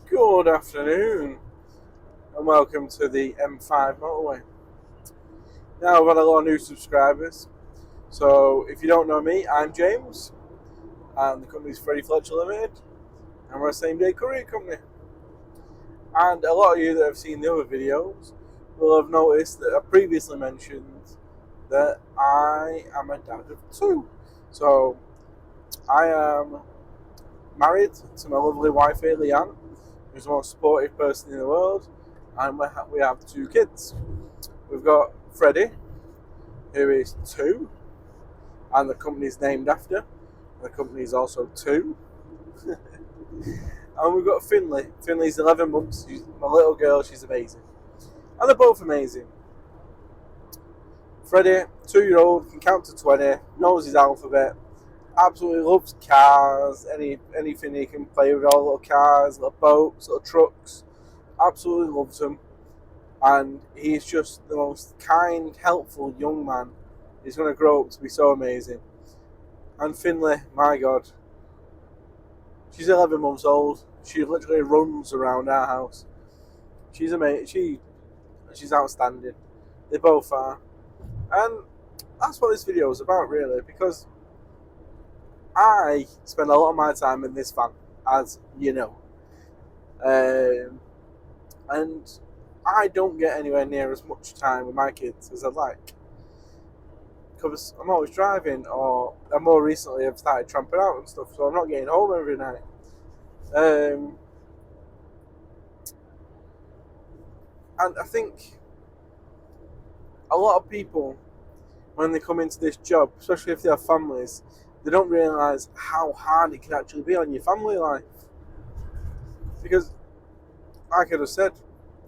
Good afternoon and welcome to the M5 motorway. Now, we've had a lot of new subscribers, so if you don't know me, I'm James and the company's Freddie Fletcher Limited and we're a same day courier company. And a lot of you that have seen the other videos will have noticed that I previously mentioned that I am a dad of two. So I am married to my lovely wife, Leanne, who's the most supportive person in the world, and we have two kids. We've got Freddie, who is 2, and the company's named after. The company's also 2. And we've got Finley. Finley's 11 months. She's my little girl. She's amazing. And they're both amazing. Freddie, 2-year-old, can count to 20, knows his alphabet, absolutely loves cars, anything he can play with, all little cars, little boats, little trucks. Absolutely loves them. And he's just the most kind, helpful young man. He's going to grow up to be so amazing. And Finley, my God, she's 11 months old. She literally runs around our house. She's amazing. She's outstanding. They both are. And that's what this video is about, really, because I spend a lot of my time in this van, as you know. And I don't get anywhere near as much time with my kids as I'd like. Because I'm always driving, or more recently I've started tramping out and stuff, so I'm not getting home every night. And I think a lot of people, when they come into this job, especially if they have families, they don't realise how hard it can actually be on your family life. Because, like I just said,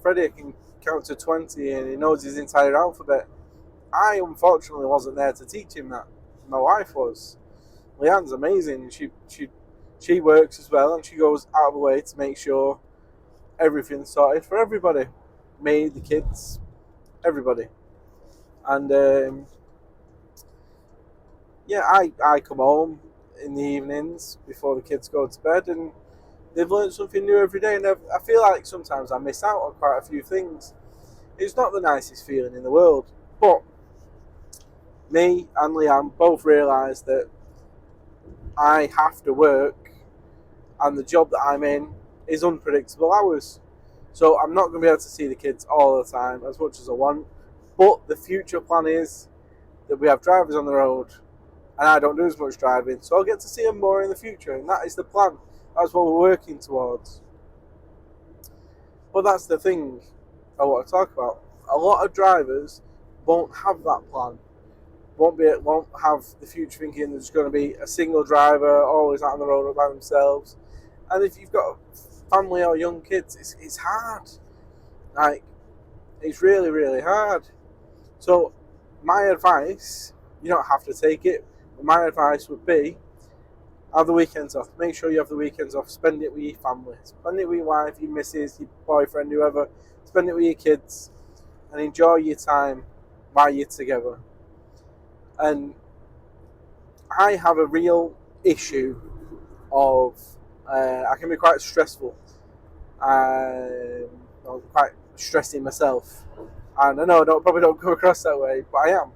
Freddie can count to 20 and he knows his entire alphabet. I unfortunately wasn't there to teach him that. My wife was. Leanne's amazing. She works as well, and she goes out of the way to make sure everything's sorted for everybody. Me, the kids, everybody. And yeah, I come home in the evenings before the kids go to bed, and they've learned something new every day. And I feel like sometimes I miss out on quite a few things. It's not the nicest feeling in the world, but me and Leanne both realise that I have to work, and the job that I'm in is unpredictable hours. So I'm not going to be able to see the kids all the time as much as I want. But the future plan is that we have drivers on the road, and I don't do as much driving, so I'll get to see them more in the future, and that is the plan. That's what we're working towards. But that's the thing I want to talk about. A lot of drivers won't have that plan. Won't have the future thinking there's going to be a single driver always out on the road by themselves. And if you've got a family or young kids, it's hard. Like, it's really, really hard. So my advice, you don't have to take it, but my advice would be, have the weekends off. Make sure you have the weekends off. Spend it with your family. Spend it with your wife, your missus, your boyfriend, whoever. Spend it with your kids and enjoy your time while you're together. And I have a real issue of, I can be quite stressful. I'm quite stressing myself. And I know I probably don't come across that way, but I am.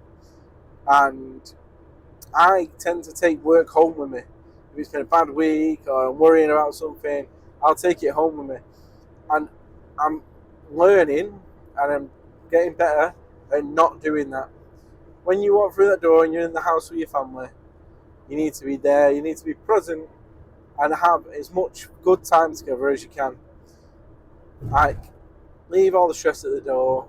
And I tend to take work home with me. If it's been a bad week or I'm worrying about something, I'll take it home with me. And I'm learning and I'm getting better at not doing that. When you walk through that door and you're in the house with your family, you need to be there, you need to be present and have as much good time together as you can. Like, leave all the stress at the door,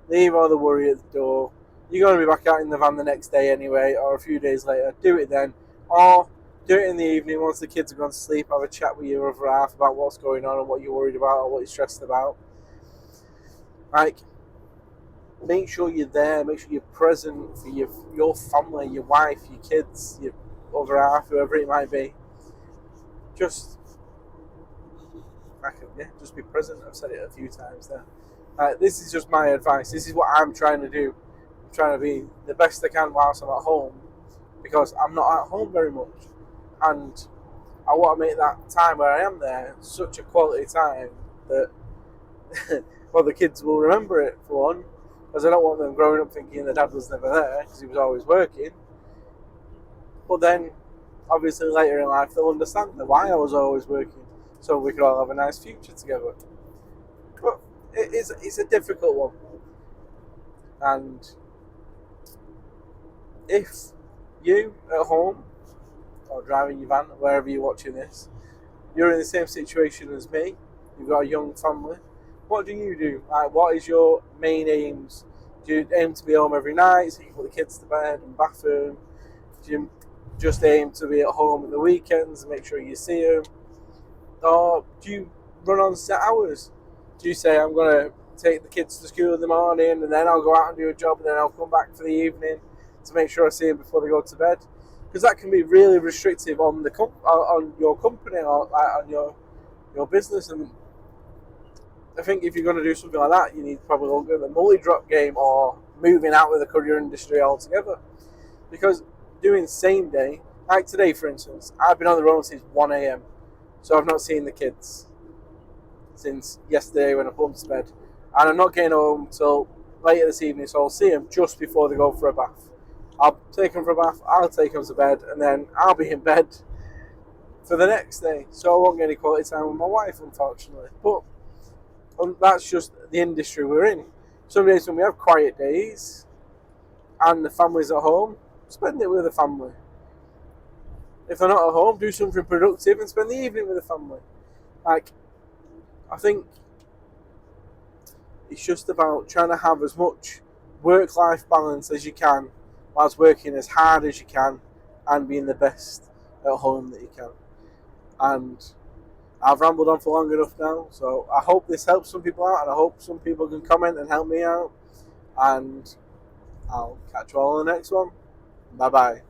leave all the worry at the door. You're going to be back out in the van the next day anyway, or a few days later. Do it then. Or do it in the evening once the kids have gone to sleep. Have a chat with your other half about what's going on and what you're worried about or what you're stressed about. Like, make sure you're there. Make sure you're present for your family, your wife, your kids, your other half, whoever it might be. Just be present. I've said it a few times there. This is just my advice. This is what I'm trying to do. I'm trying to be the best I can whilst I'm at home, because I'm not at home very much, and I want to make that time where I am there such a quality time that well, the kids will remember it for one, because I don't want them growing up thinking the dad was never there because he was always working. But then, obviously, later in life, they'll understand why I was always working, so we could all have a nice future together. But it's a difficult one, and if you at home or driving your van, wherever you're watching this, you're in the same situation as me, you've got a young family, what do you do? Like, what is your main aims? Do you aim to be home every night so you can put the kids to bed and bathroom? Do you just aim to be at home at the weekends and make sure you see them? Or do you run on set hours? Do you say, I'm going to take the kids to school in the morning and then I'll go out and do a job and then I'll come back for the evening to make sure I see them before they go to bed? Because that can be really restrictive on the on your company or on your business. And I think if you're going to do something like that, you need to probably look at the multi-drop game or moving out of the courier industry altogether. Because doing same day, like today for instance, I've been on the road since 1 a.m. So I've not seen the kids since yesterday when I put them to bed. And I'm not getting home till later this evening, so I'll see them just before they go for a bath. I'll take them for a bath, I'll take them to bed, and then I'll be in bed for the next day. So I won't get any quality time with my wife, unfortunately. But that's just the industry we're in. Some days when we have quiet days and the family's at home, spend it with the family. If they're not at home, do something productive and spend the evening with the family. Like, I think it's just about trying to have as much work-life balance as you can whilst working as hard as you can and being the best at home that you can. And I've rambled on for long enough now, so I hope this helps some people out and I hope some people can comment and help me out. And I'll catch you all on the next one. Bye-bye.